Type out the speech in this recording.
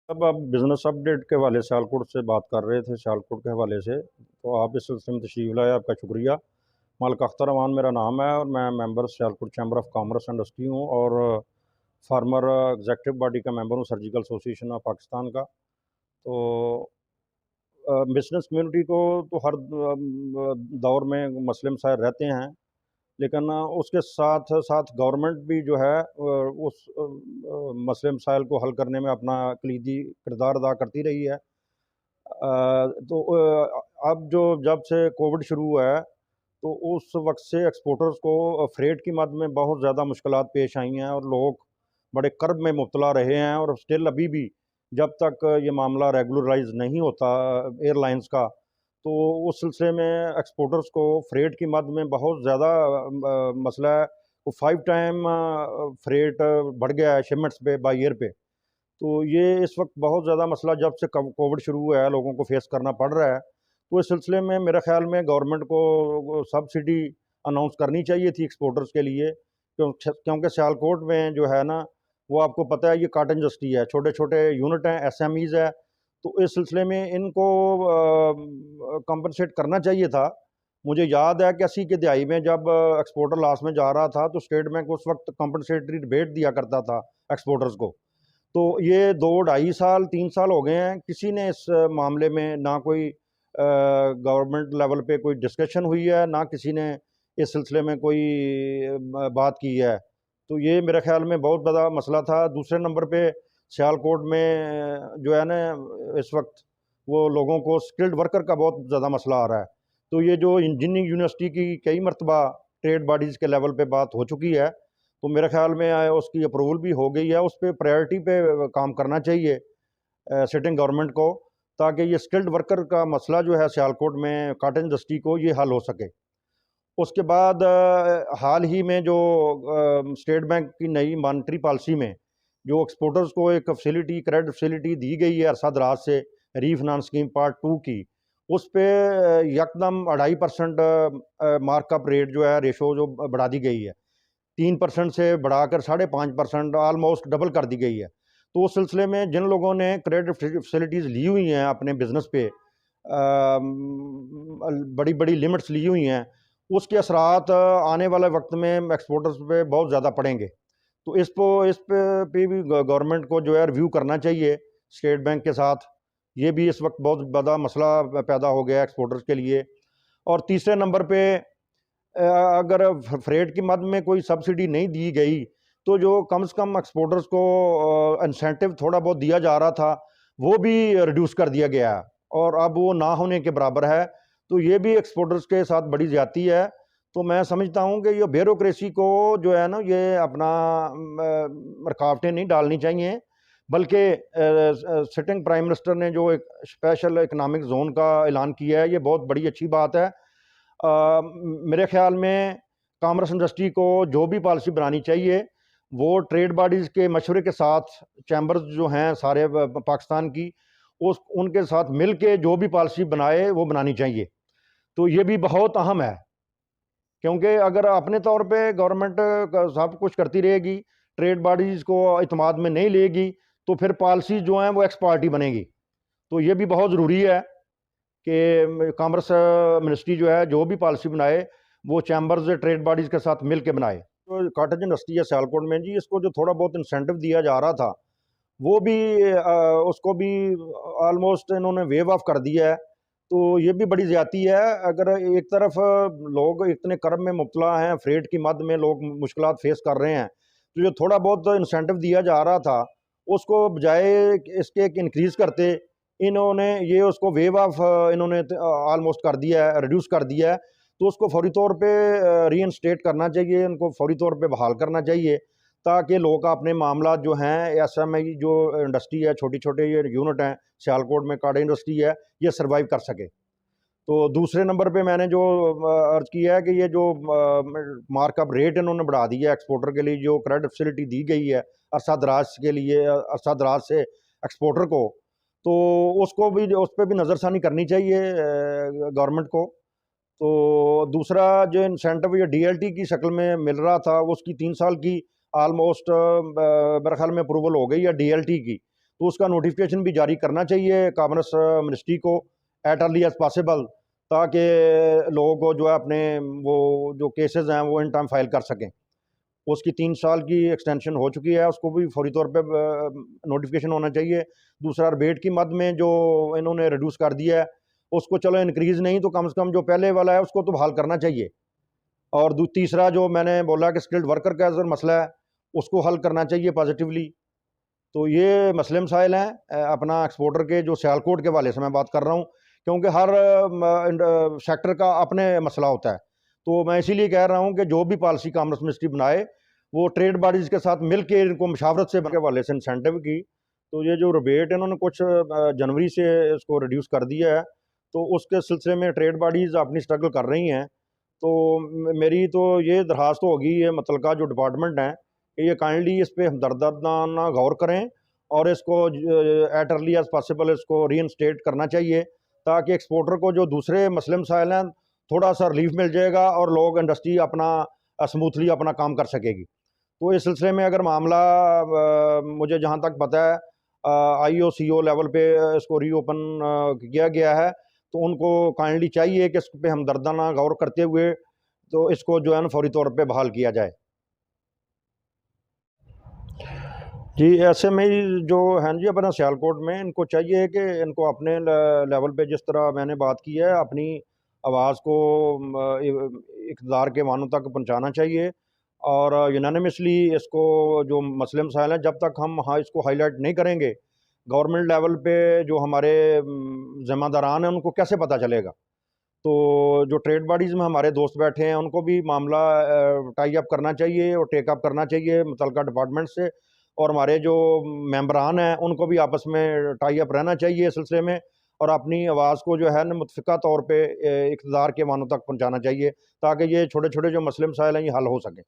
अब आप business update के हवाले से सियालकोट से बात कर रहे थे, सियालकोट के हवाले से, तो आप इस सिलसिले में तशरीफ़ लाए, आपका शुक्रिया। मलिक अख्तर अमान मेरा नाम है और मैं member Sialkot chamber of commerce industry हूँ और फार्मर एग्जीक्यूटिव बॉडी का मेंबर हूँ सर्जिकल एसोसिएशन ऑफ पाकिस्तान का। तो बिज़नेस कम्युनिटी को तो हर दौर में मसले मसाइल रहते हैं, लेकिन उसके साथ साथ गवर्नमेंट भी जो है उस मसले मसाइल को हल करने में अपना कलीदी किरदार अदा करती रही है। तो अब जो जब से कोविड शुरू हुआ है, तो उस वक़्त से एक्सपोर्टर्स को फ्रेट की मद में बहुत ज़्यादा मुश्किलात पेश आई हैं और लोग बड़े कर्ब में मुब्तला रहे हैं और स्टिल अभी भी जब तक ये मामला रेगुलराइज़ नहीं होता एयरलाइंस का, तो उस सिलसिले में एक्सपोर्टर्स को फ्रेट की मद में बहुत ज़्यादा मसला है। वो 5 टाइम फ्रेट बढ़ गया है शिपमेंट्स पे बाय ईयर पे। तो ये इस वक्त बहुत ज़्यादा मसला जब से कोविड शुरू हुआ है लोगों को फेस करना पड़ रहा है। तो इस सिलसिले में मेरे ख्याल में गवर्नमेंट को सब्सिडी अनाउंस करनी चाहिए थी एक्सपोर्टर्स के लिए, क्योंकि सियालकोट में जो है ना, वो आपको पता है ये कॉटन इंडस्ट्री है, छोटे छोटे यूनिट हैं, एसएमईज है। तो इस सिलसिले में इनको कंपनसेट करना चाहिए था। मुझे याद है कि 80 की दहाई में जब एक्सपोर्टर लॉस में जा रहा था, तो स्टेट बैंक उस वक्त कंपनसेटरी रिबेट दिया करता था एक्सपोर्टर्स को। तो ये 2 ढाई साल 3 साल हो गए हैं, किसी ने इस मामले में ना कोई गवर्नमेंट लेवल पे कोई डिस्कशन हुई है, ना किसी ने इस सिलसिले में कोई बात की है। तो ये मेरे ख्याल में बहुत बड़ा मसला था। दूसरे नंबर पे सियालकोट में जो है ना, इस वक्त वो लोगों को स्किल्ड वर्कर का बहुत ज़्यादा मसला आ रहा है। तो ये जो इंजीनियरिंग यूनिवर्सिटी की कई मरतबा ट्रेड बॉडीज़ के लेवल पे बात हो चुकी है, तो मेरे ख्याल में उसकी अप्रूवल भी हो गई है। उस पे प्रायोरिटी पे काम करना चाहिए सिटिंग गवर्नमेंट को, ताकि ये स्किल्ड वर्कर का मसला जो है सियालकोट में कॉटन इंडस्ट्री को ये हल हो सके। उसके बाद हाल ही में जो स्टेट बैंक की नई मॉनेटरी पॉलिसी में जो एक्सपोर्टर्स को एक फैसिलिटी क्रेडिट फैसिलिटी दी गई है अरसा दराज से, रीफाइनेंस स्कीम पार्ट 2 की, उस पे यकदम 2.5% मार्कअप रेट जो है रेशो जो बढ़ा दी गई है, 3% से बढ़ाकर 5.5% ऑलमोस्ट डबल कर दी गई है। तो उस सिलसिले में जिन लोगों ने क्रेडिट फैसिलिटीज़ ली हुई हैं अपने बिज़नेस पे, बड़ी बड़ी लिमिट्स ली हुई हैं, उसके असरात आने वाले वक्त में एक्सपोर्टर्स पे बहुत ज़्यादा पड़ेंगे। तो इस पे भी गवर्नमेंट को जो है रिव्यू करना चाहिए स्टेट बैंक के साथ। ये भी इस वक्त बहुत बड़ा मसला पैदा हो गया है एक्सपोर्टर्स के लिए। और तीसरे नंबर पे अगर फ्रेट की मद में कोई सब्सिडी नहीं दी गई, तो जो कम से कम एक्सपोर्टर्स को इंसेंटिव थोड़ा बहुत दिया जा रहा था, वो भी रिड्यूस कर दिया गया है और अब वो ना होने के बराबर है। तो ये भी एक्सपोर्टर्स के साथ बड़ी ज़्यादती है। तो मैं समझता हूँ कि ये ब्यूरोक्रेसी को जो है ना, ये अपना रुकावटें नहीं डालनी चाहिए, बल्कि सिटिंग प्राइम मिनिस्टर ने जो एक स्पेशल इकनॉमिक जोन का ऐलान किया है, ये बहुत बड़ी अच्छी बात है। मेरे ख्याल में कॉमर्स इंडस्ट्री को जो भी पॉलिसी बनानी चाहिए, वो ट्रेड बॉडीज़ के मशवरे के साथ, चैम्बर्स जो हैं सारे पाकिस्तान की, उस उनके साथ मिल के जो भी पॉलिसी बनाए वो बनानी चाहिए। तो ये भी बहुत अहम है, क्योंकि अगर अपने तौर पे गवर्नमेंट सब कुछ करती रहेगी, ट्रेड बॉडीज़ को इत्मीनान में नहीं लेगी, तो फिर पॉलिसी जो हैं वो एक्स पार्टी बनेगी। तो ये भी बहुत ज़रूरी है कि कॉमर्स मिनिस्ट्री जो है जो भी पॉलिसी बनाए, वो चैम्बर्स ट्रेड बॉडीज़ के साथ मिल के बनाए। तो कॉटेज इंडस्ट्री है सियालकोट में जी, इसको जो थोड़ा बहुत इंसेंटिव दिया जा रहा था, वो भी उसको भी ऑलमोस्ट इन्होंने वेव ऑफ कर दिया है। तो ये भी बड़ी ज़्यादती है। अगर एक तरफ लोग इतने कर्ब में मुब्तला हैं, फ्रेट की मद में लोग मुश्किलात फेस कर रहे हैं, तो जो थोड़ा बहुत इंसेंटिव दिया जा रहा था, उसको बजाय इसके कि इंक्रीज़ करते, इन्होंने ये उसको वेव ऑफ इन्होंने ऑलमोस्ट कर दिया है, रिड्यूस कर दिया है। तो उसको फौरी तौर पे रीइंस्टेट करना चाहिए, उनको फौरी तौर पे बहाल करना चाहिए, ताकि लोग का अपने मामला जो हैं, एसएमई जो इंडस्ट्री है, छोटी छोटे ये यूनिट हैं सियालकोट में, काड़ा इंडस्ट्री है, ये सर्वाइव कर सके। तो दूसरे नंबर पे मैंने जो अर्ज किया है कि ये जो मार्कअप रेट इन्होंने बढ़ा दिया एक्सपोर्टर के लिए, जो क्रेडिट फैसिलिटी दी गई है अरसा दराज के लिए, अरसा दराज से एक्सपोर्टर को, तो उसको भी, उस पर भी नज़रसानी करनी चाहिए गवर्नमेंट को। तो दूसरा जो इंसेंटिव ये डीएलटी की शक्ल में मिल रहा था, उसकी 3 साल की ऑलमोस्ट मेरे ख्याल में अप्रूवल हो गई है डीएलटी की। तो उसका नोटिफिकेशन भी जारी करना चाहिए कॉमर्स मिनिस्ट्री को एट अर्ली एज पॉसिबल, ताकि लोगों को जो है अपने वो जो केसेस हैं वो इन टाइम फाइल कर सकें। उसकी 3 साल की एक्सटेंशन हो चुकी है, उसको भी फौरी तौर पे नोटिफिकेशन होना चाहिए। दूसरा रिबेट की मद में जो इन्होंने रिड्यूस कर दिया है, उसको चलो इंक्रीज़ नहीं तो कम से कम जो पहले वाला है उसको तो बहाल करना चाहिए। और तीसरा जो मैंने बोला कि स्किल्ड वर्कर का जो मसला है उसको हल करना चाहिए पॉजिटिवली। तो ये मसले मसाइल हैं अपना एक्सपोर्टर के जो सियालकोट के हवाले से मैं बात कर रहा हूँ, क्योंकि हर सेक्टर का अपने मसला होता है। तो मैं इसीलिए कह रहा हूँ कि जो भी पॉलिसी कॉमर्स मिनिस्ट्री बनाए वो ट्रेड बॉडीज़ के साथ मिल के इनको मशावरत से के हवाले से इंसेंटिव की। तो ये जो रिबेट इन्होंने कुछ जनवरी से इसको रिड्यूस कर दिया है, तो उसके सिलसिले में ट्रेड बॉडीज़ अपनी स्ट्रगल कर रही हैं। तो मेरी तो ये दरख्वास्त होगी ये मुतलका जो डिपार्टमेंट हैं कि ये काइंडली इस पे हमदर्दाना गौर करें और इसको एट अर्ली एज पॉसिबल इसको रीइंस्टेट करना चाहिए, ताकि एक्सपोर्टर को जो दूसरे मसले मसाइल हैं थोड़ा सा रिलीफ मिल जाएगा और लोग इंडस्ट्री अपना स्मूथली अपना काम कर सकेगी। तो इस सिलसिले में अगर मामला मुझे जहाँ तक पता है IOCO लेवल पे इसको रीओपन किया गया है, तो उनको काइंडली चाहिए कि इस पे हमदर्दाना गौर करते हुए तो इसको जो है ना फौरी तौर पे बहाल किया जाए। जी, ऐसे में ही जो हैं जी अपना सियालकोट में इनको चाहिए कि इनको अपने लेवल पे जिस तरह मैंने बात की है अपनी आवाज़ को इक़्तिदार के वानों तक पहुंचाना चाहिए और यूनानिमसली इसको जो मसले मसाइल हैं जब तक हम इसको हाईलाइट नहीं करेंगे गवर्नमेंट लेवल पे जो हमारे ज़िम्मेदारान हैं उनको कैसे पता चलेगा। तो जो ट्रेड बॉडीज़ में हमारे दोस्त बैठे हैं उनको भी मामला टाई अप करना चाहिए और टेक अप करना चाहिए मुतल्लिका डिपार्टमेंट से, और हमारे जो मेंबरान हैं उनको भी आपस में टाई अप रहना चाहिए इस सिलसिले में और अपनी आवाज़ को जो है ना मुतफ़िका तौर पे इक़्तिदार के वानों तक पहुँचाना चाहिए, ताकि ये छोटे-छोटे जो मसले मसाइल हैं ये हल हो सकें।